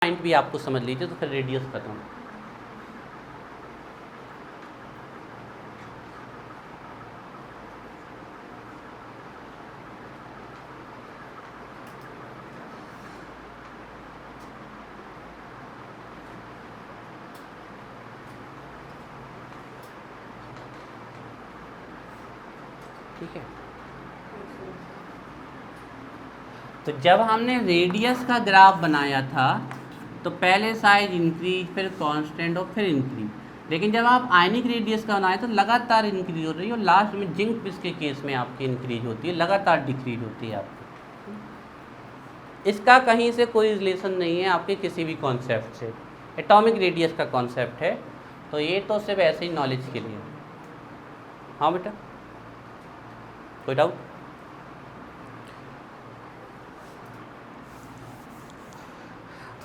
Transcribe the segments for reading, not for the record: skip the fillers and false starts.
Point भी आपको समझ लीजिए तो फिर रेडियस खत्म। ठीक है, तो जब हमने रेडियस का ग्राफ बनाया था तो पहले साइज इंक्रीज, फिर कांस्टेंट और फिर इंक्रीज। लेकिन जब आप आयनिक रेडियस का बनाए तो लगातार इंक्रीज हो रही है और लास्ट में जिंक पिस के केस में आपकी इंक्रीज होती है, लगातार डिक्रीज होती है आपकी। इसका कहीं से कोई रिलेशन नहीं है आपके किसी भी कॉन्सेप्ट से, एटॉमिक रेडियस का कॉन्सेप्ट है, तो ये तो सिर्फ ऐसे ही नॉलेज के लिए। हाँ बेटा, कोई डाउट?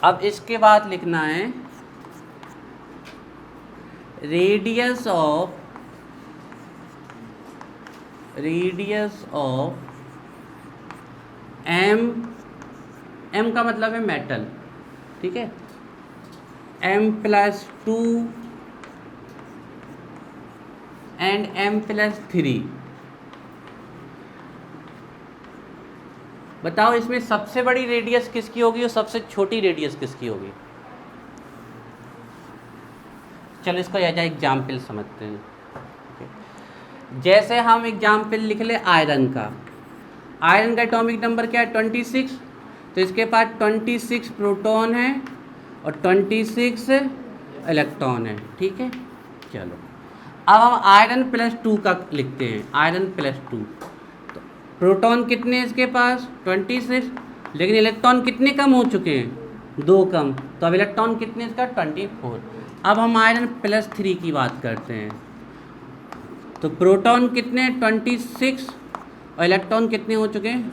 अब इसके बाद लिखना है रेडियस ऑफ एम का मतलब है मेटल, ठीक है, m+2 एंड m+3। बताओ इसमें सबसे बड़ी रेडियस किसकी होगी और सबसे छोटी रेडियस किसकी होगी? चलो इसको एज एग्जाम्पल समझते हैं। जैसे हम एग्जाम्पल लिख ले आयरन का। आयरन का एटॉमिक नंबर क्या है? 26। तो इसके पास 26 प्रोटॉन है और 26 इलेक्ट्रॉन है, ठीक है। चलो अब हम आयरन +2 का लिखते हैं। आयरन +2, तो प्रोटॉन कितने हैं इसके पास? 26, लेकिन इलेक्ट्रॉन कितने कम हो चुके हैं? 2 कम। तो अब इलेक्ट्रॉन कितने इसका? 24। अब हम आयरन +3 की बात करते हैं, तो प्रोटॉन कितने? 26 और इलेक्ट्रॉन कितने हो चुके हैं?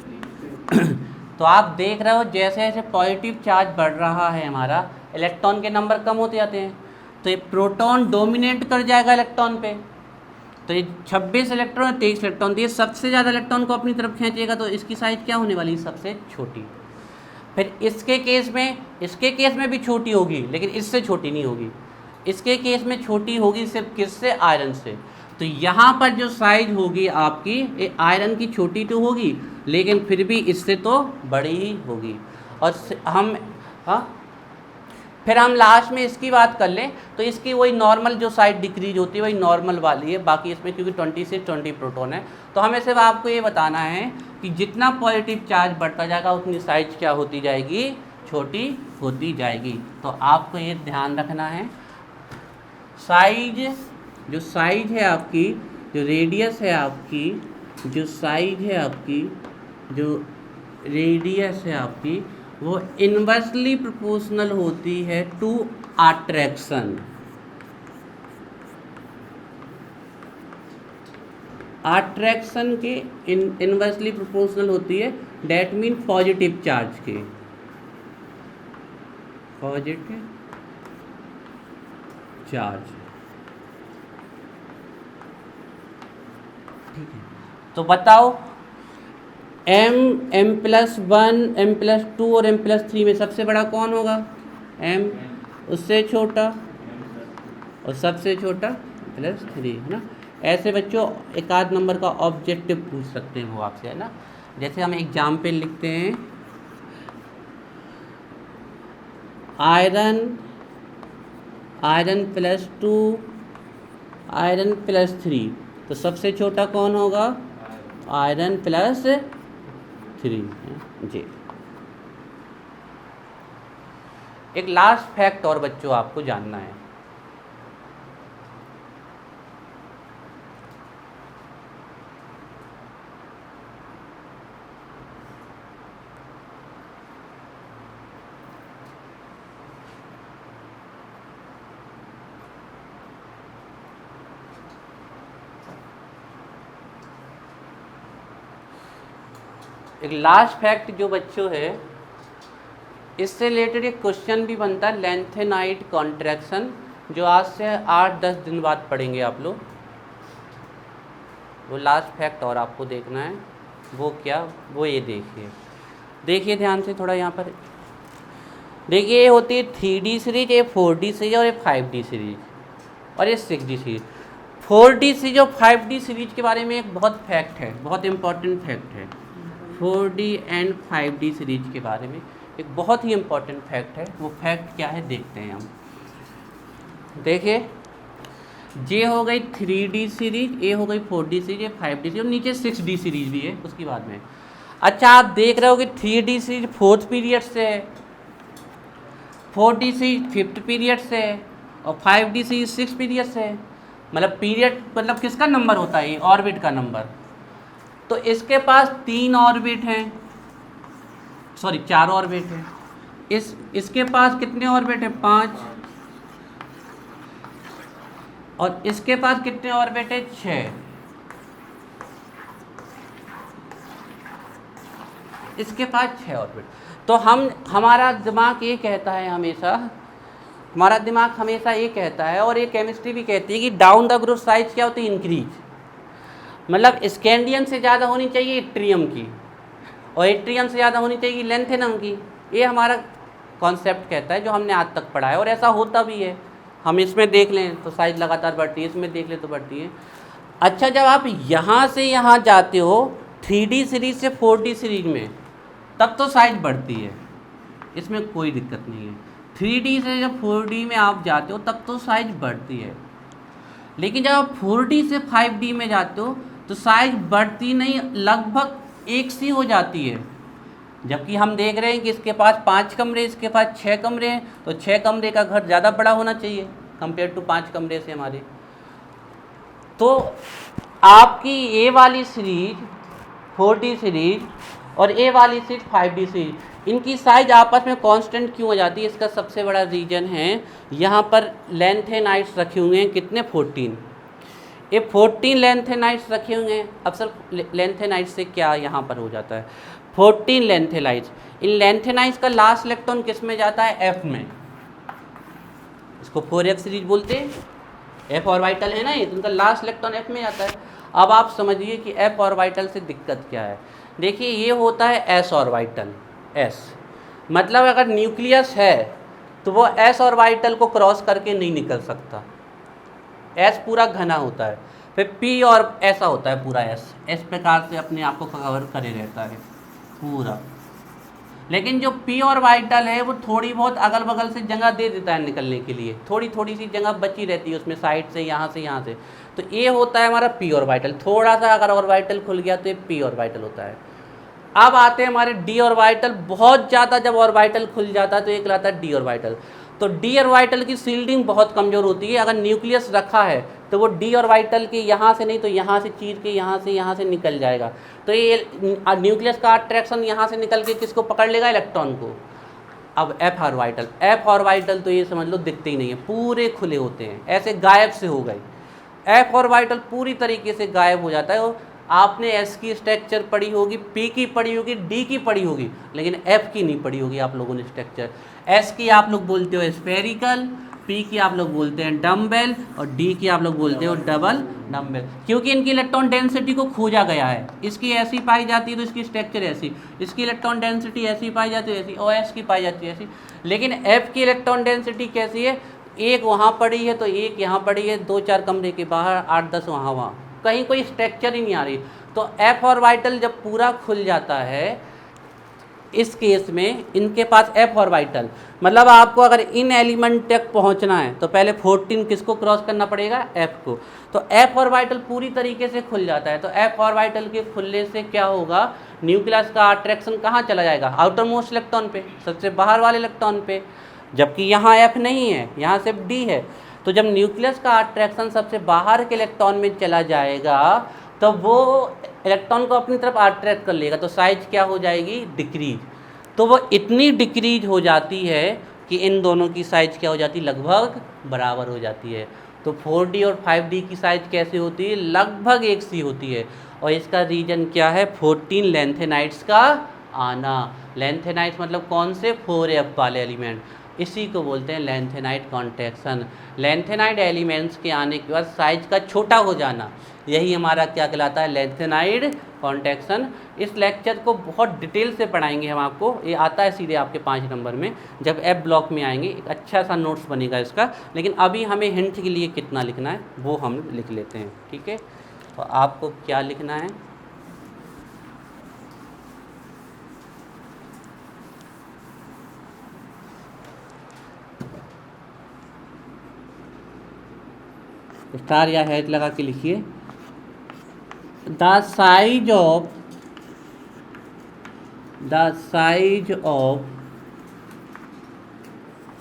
तो आप देख रहे हो जैसे जैसे पॉजिटिव चार्ज बढ़ रहा है हमारा, इलेक्ट्रॉन के नंबर कम होते जाते हैं, तो ये प्रोटॉन डोमिनेट कर जाएगा इलेक्ट्रॉन पे। तो ये 26 इलेक्ट्रॉन, 23 इलेक्ट्रॉन, तो ये सबसे ज़्यादा इलेक्ट्रॉन को अपनी तरफ खींचेगा, तो इसकी साइज क्या होने वाली है? सबसे छोटी। फिर इसके केस में भी छोटी होगी, लेकिन इससे छोटी नहीं होगी। इसके केस में छोटी होगी सिर्फ किससे? आयरन से। तो यहाँ पर जो साइज होगी आपकी, ये आयरन की छोटी तो होगी, लेकिन फिर भी इससे तो बड़ी ही होगी। और फिर हम लास्ट में इसकी बात कर लें तो इसकी वही नॉर्मल जो साइज डिक्रीज होती है वही नॉर्मल वाली है। बाकी इसमें क्योंकि 20 से 20 प्रोटॉन है, तो हमें सिर्फ आपको ये बताना है कि जितना पॉजिटिव चार्ज बढ़ता जाएगा उतनी साइज क्या होती जाएगी? छोटी होती जाएगी। तो आपको ये ध्यान रखना है, जो साइज है आपकी, जो रेडियस है आपकी, वो इन्वर्सली प्रोपोर्शनल होती है टू अट्रैक्शन। अट्रैक्शन के इन्वर्सली प्रोपोर्शनल होती है, डेट मीन पॉजिटिव चार्ज के। पॉजिटिव चार्ज, ठीक है। तो बताओ m+1, m+2 और m+3 में सबसे बड़ा कौन होगा? m, उससे छोटा और सबसे छोटा +3, है ना। ऐसे बच्चों एक आध नंबर का ऑब्जेक्टिव पूछ सकते हैं वो आपसे, है ना। जैसे हम एग्जाम्पल लिखते हैं, आयरन +2, आयरन +3, तो सबसे छोटा कौन होगा? आयरन +3 जी। एक लास्ट फैक्ट और बच्चों आपको जानना है, एक लास्ट फैक्ट जो बच्चों है, इससे रिलेटेड एक क्वेश्चन भी बनता है, लेंथेनाइट कॉन्ट्रैक्शन, जो आज से 8-10 दिन बाद पढ़ेंगे आप लोग। वो लास्ट फैक्ट और आपको देखना है, वो क्या? वो ये देखिए ध्यान से थोड़ा यहाँ पर। देखिए ये होती है 3D सीरीज, ये 4D सीरीज और ये 5D सीरीज और ये 6D सीरीज। 4D सीरीज और 5D सीरीज के बारे में एक बहुत फैक्ट है, बहुत इंपॉर्टेंट फैक्ट है। 4D एंड 5D सीरीज के बारे में एक बहुत ही इंपॉर्टेंट फैक्ट है। वो फैक्ट क्या है देखते हैं हम। देखिए ये हो गई 3D सीरीज, ये हो गई 4D सीरीज, ये 5D सीरीज और नीचे 6D सीरीज भी है उसके बाद में। अच्छा आप देख रहे हो कि 3D सीरीज 4th पीरियड से है, 4D सीरीज 5th पीरियड से है और 5D सीरीज 6th पीरियड से है। मतलब पीरियड मतलब किसका नंबर होता है, ये ऑर्बिट का नंबर। तो इसके पास 3 ऑर्बिट हैं, सॉरी 4 ऑर्बिट हैं। इसके पास कितने ऑर्बिट हैं, 5। और इसके पास कितने ऑर्बिट है, 6। इसके पास 6 ऑर्बिट। तो हमारा दिमाग ये कहता है हमेशा, हमारा दिमाग हमेशा ये कहता है और ये केमिस्ट्री भी कहती है कि डाउन द ग्रुप साइज क्या होती है, इंक्रीज। मतलब स्कैंडियम से ज़्यादा होनी चाहिए इट्रियम की और इट्रियम से ज़्यादा होनी चाहिए लेंथेनम की। ये हमारा कॉन्सेप्ट कहता है जो हमने आज तक पढ़ा है और ऐसा होता भी है। हम इसमें देख लें तो साइज लगातार बढ़ती है, इसमें देख लें तो बढ़ती है। अच्छा जब आप यहाँ से यहाँ जाते हो 3D सीरीज से 4D सीरीज में, तब तो साइज बढ़ती है, इसमें कोई दिक्कत नहीं है। 3D से जब 4D में आप जाते हो तब तो साइज बढ़ती है। लेकिन जब आप 4D से 5D में जाते हो तो साइज बढ़ती नहीं, लगभग एक सी हो जाती है। जबकि हम देख रहे हैं कि इसके पास 5 कमरे, इसके पास 6 कमरे हैं, तो 6 कमरे का घर ज़्यादा बड़ा होना चाहिए कंपेयर टू 5 कमरे से हमारे। तो आपकी ये वाली सीरीज 4D सीरीज और ये वाली सीरीज 5D सीरीज, इनकी साइज आपस में कांस्टेंट क्यों हो जाती है, इसका सबसे बड़ा रीज़न है यहाँ पर लेंथेनाइट्स रखे हुए हैं। कितने, 14। ये 14 लेंथेनाइट्स रखे हुए हैं। अब सर लेंथेनाइट्स से क्या यहाँ पर हो जाता है, 14 लेंथेनाइट्स। इन लेंथेनाइट्स का लास्ट इलेक्ट्रॉन किस में जाता है, F में। इसको 4F सीरीज बोलते हैं। F ऑर्बिटल है ना ये, तो इनका लास्ट इलेक्ट्रॉन F में जाता है। अब आप समझिए कि F ऑर्बिटल से दिक्कत क्या है। देखिए ये होता है S ऑर्बिटल, S मतलब अगर न्यूक्लियस है तो वो S ऑर्बिटल को क्रॉस करके नहीं निकल सकता। S पूरा घना होता है। फिर P और ऐसा होता है पूरा S प्रकार से अपने आप को कवर करे रहता है पूरा। लेकिन जो P ऑर्बिटल है वो थोड़ी बहुत अगल बगल से जगह दे देता है निकलने के लिए, थोड़ी थोड़ी सी जगह बची रहती है उसमें साइड से, यहाँ से। तो ये होता है हमारा P ऑर्बिटल। थोड़ा सा अगर ऑर्बिटल खुल गया तो ये P ऑर्बिटल होता है। अब आते हैं हमारे D ऑर्बिटल। बहुत ज़्यादा जब ऑर्बिटल खुल जाता है तो ये कहलाता है D ऑर्बिटल। तो D ऑर्बिटल की शील्डिंग बहुत कमज़ोर होती है। अगर न्यूक्लियस रखा है तो वो D ऑर्बिटल के यहाँ से नहीं तो यहाँ से चीर के यहाँ से निकल जाएगा। तो ये न्यूक्लियस का अट्रैक्शन यहाँ से निकल के किसको पकड़ लेगा, इलेक्ट्रॉन को। अब F ऑर्बिटल तो ये समझ लो दिखते ही नहीं है, पूरे खुले होते हैं, ऐसे गायब से हो गए। F ऑर्बिटल पूरी तरीके से गायब हो जाता है। आपने S की स्ट्रक्चर पढ़ी होगी, P की पढ़ी होगी, D की पढ़ी होगी, लेकिन F की नहीं पढ़ी होगी आप लोगों ने स्ट्रक्चर। S की आप लोग बोलते हो स्फेरिकल, P की आप लोग बोलते हैं डम्बेल और D की आप लोग बोलते हो डबल डम्बेल, क्योंकि इनकी इलेक्ट्रॉन डेंसिटी को खोजा गया है। इसकी ऐसी पाई जाती है तो इसकी स्ट्रक्चर ऐसी, इसकी इलेक्ट्रॉन डेंसिटी ऐसी पाई जाती है ऐसी, और S की पाई जाती है ऐसी। लेकिन F की इलेक्ट्रॉन डेंसिटी कैसी है, एक वहाँ पड़ी है तो एक यहाँ पड़ी है, 2-4 कमरे के बाहर, 8-10 वहाँ, कहीं कोई स्ट्रक्चर ही नहीं आ रही। तो F ऑर्बिटल जब पूरा खुल जाता है, इस केस में इनके पास F ऑर्बिटल, मतलब आपको अगर इन एलिमेंट तक पहुंचना है तो पहले 14 किसको क्रॉस करना पड़ेगा, F को। तो F ऑर्बिटल पूरी तरीके से खुल जाता है। तो F ऑर्बिटल के खुलने से क्या होगा, न्यूक्लियस का अट्रैक्शन कहाँ चला जाएगा, आउटर मोस्ट इलेक्ट्रॉन पे, सबसे बाहर वाले इलेक्ट्रॉन पे। जबकि यहाँ F नहीं है, यहाँ सिर्फ D है। तो जब न्यूक्लियस का अट्रैक्शन सबसे बाहर के इलेक्ट्रॉन में चला जाएगा तो वो इलेक्ट्रॉन को अपनी तरफ अट्रैक्ट कर लेगा, तो साइज क्या हो जाएगी, डिक्रीज। तो वो इतनी डिक्रीज हो जाती है कि इन दोनों की साइज क्या हो जाती है, लगभग बराबर हो जाती है। तो 4D और 5D की साइज कैसे होती है, लगभग एक सी होती है। और इसका रीजन क्या है, 14 लेंथेनाइट्स का आना। लेंथेनाइट्स मतलब कौन से, 4F वाले एलिमेंट, इसी को बोलते हैं लेंथेनाइट कॉन्ट्रैक्शन। लेंथेनाइट एलिमेंट्स के आने के बाद साइज का छोटा हो जाना, यही हमारा क्या कहलाता है, लेंथेनाइट कॉन्ट्रैक्शन। इस लेक्चर को बहुत डिटेल से पढ़ाएंगे हम आपको, ये आता है सीधे आपके 5 नंबर में। जब एफ ब्लॉक में आएंगे एक अच्छा सा नोट्स बनेगा इसका, लेकिन अभी हमें हिंट के लिए कितना लिखना है वो हम लिख लेते हैं, ठीक है। तो आपको क्या लिखना है, स्टार या हैश लगा के लिखिए। The size of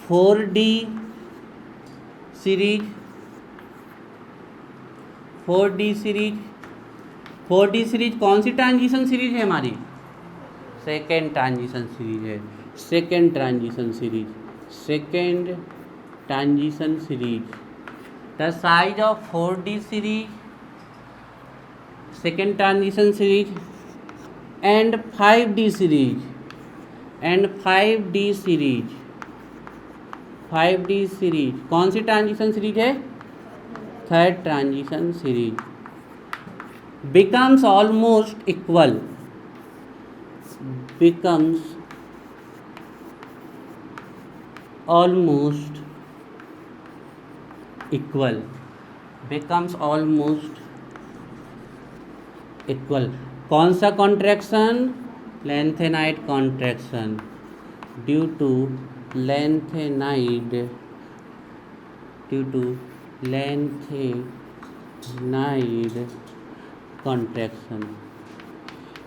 4D series 4D series कौन सी ट्रांजिशन सीरीज है हमारी? सेकेंड ट्रांजिशन सीरीज है। Second transition series the size of 4D series, second transition series and 5D series 5D series कौन सी ट्रांजिशन सीरीज है? Third transition series becomes almost equal कौन सा contraction? Lanthanide contraction, due to lanthanide contraction.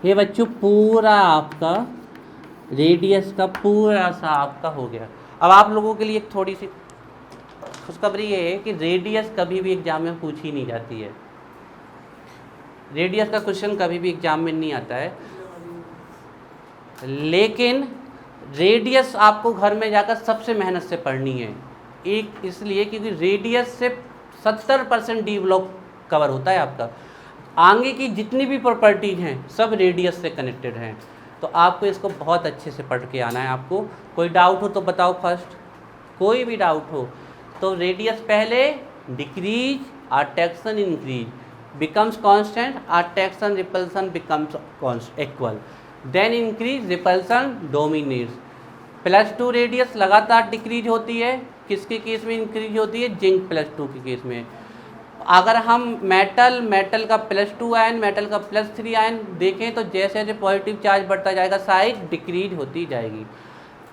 ये बच्चों पूरा आपका radius का पूरा सा आपका हो गया। अब आप लोगों के लिए एक थोड़ी सी खुशखबरी ये है कि रेडियस कभी भी एग्जाम में पूछी नहीं जाती है। रेडियस का क्वेश्चन कभी भी एग्जाम में नहीं आता है, लेकिन रेडियस आपको घर में जाकर सबसे मेहनत से पढ़नी है। एक इसलिए क्योंकि रेडियस से 70% डी ब्लॉक कवर होता है आपका। आगे की जितनी भी प्रॉपर्टीज हैं सब रेडियस से कनेक्टेड हैं, तो आपको इसको बहुत अच्छे से पढ़ के आना है। आपको कोई डाउट हो तो बताओ फर्स्ट, कोई भी डाउट हो तो। रेडियस पहले decrease, attraction increase, becomes constant, attraction repulsion becomes equal, then increase repulsion dominates। +2 radius लगातार डिक्रीज होती है, किसके केस में इंक्रीज होती है? जिंक +2 के केस में। अगर हम मेटल का +2 आयन, मेटल का +3 आयन देखें तो जैसे जैसे पॉजिटिव चार्ज बढ़ता जाएगा साइज डिक्रीज होती जाएगी।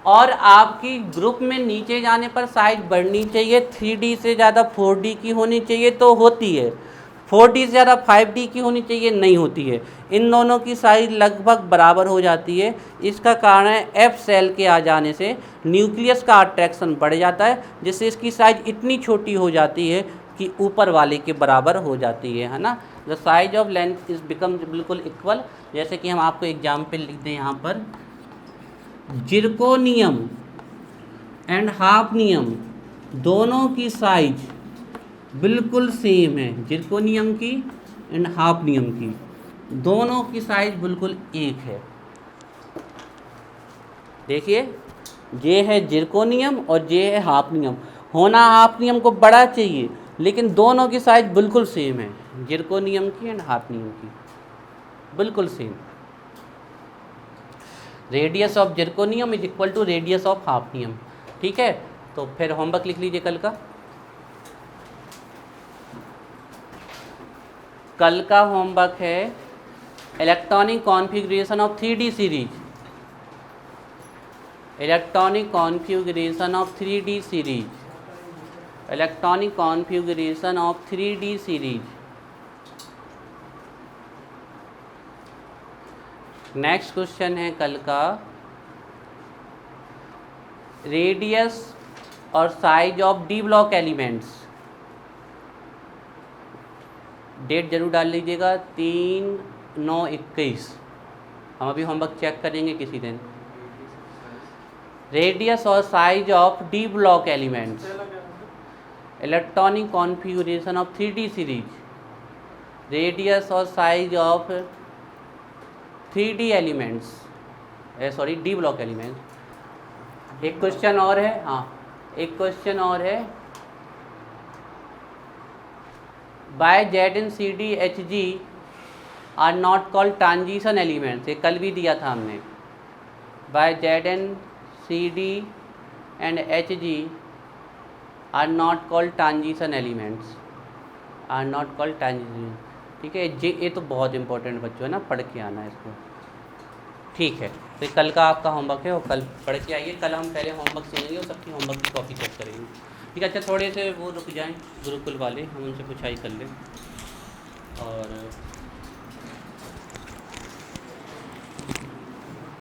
और आपकी ग्रुप में नीचे जाने पर साइज बढ़नी चाहिए, 3D से ज़्यादा 4D की होनी चाहिए तो होती है, 4D से ज़्यादा 5D की होनी चाहिए नहीं होती है। इन दोनों की साइज लगभग बराबर हो जाती है। इसका कारण है F सेल के आ जाने से न्यूक्लियस का अट्रैक्शन बढ़ जाता है, जिससे इसकी साइज इतनी छोटी हो जाती है कि ऊपर वाले के बराबर हो जाती है ना। The size of length is become बिल्कुल इक्वल। जैसे कि हम आपको एग्जाम्पल लिख दें यहाँ पर, जिरकोनियम एंड हाफनियम दोनों की साइज बिल्कुल सेम है। जिरकोनियम की एंड हाफनियम की दोनों की साइज बिल्कुल एक है। देखिए ये है जिरकोनियम और ये है हाफनियम। होना हाफनियम को बड़ा चाहिए, लेकिन दोनों की साइज बिल्कुल सेम है, जिरकोनियम की एंड हाफनियम की बिल्कुल same. Radius of zirconium is equal to radius of hafnium. ठीक है, तो फिर होमवर्क लिख लीजिए कल का। कल का होमवर्क है electronic configuration of 3D series. Electronic configuration of 3D series. Electronic configuration of 3D series. Next question है कल का, रेडियस और size of D block elements. Date जरूर डाल लीजिएगा 3/9/21। हम अभी होमवर्क चेक करेंगे किसी दिन। रेडियस और size of D block elements, electronic configuration of 3D series, radius और size of 3D elements, sorry D block elements. एक क्वेश्चन और है, हाँ एक क्वेश्चन और है, why ZnCdHg are not called transition elements, ये कल भी दिया था हमने। Why Zn, Cd and Hg are not called transition elements, are not called transition. ठीक है, ये तो बहुत इंपॉर्टेंट बच्चों है ना, पढ़ के आना है इसको। ठीक है, तो कल का आपका होमवर्क है, वो कल पढ़ के आइए। कल हम पहले होमवर्क सुनेंगे और सबकी होमवर्क की कॉपी चेक करेंगे। ठीक है, अच्छा थोड़े से वो रुक जाएं गुरुकुल वाले, हम उनसे पूछाई कर लें। और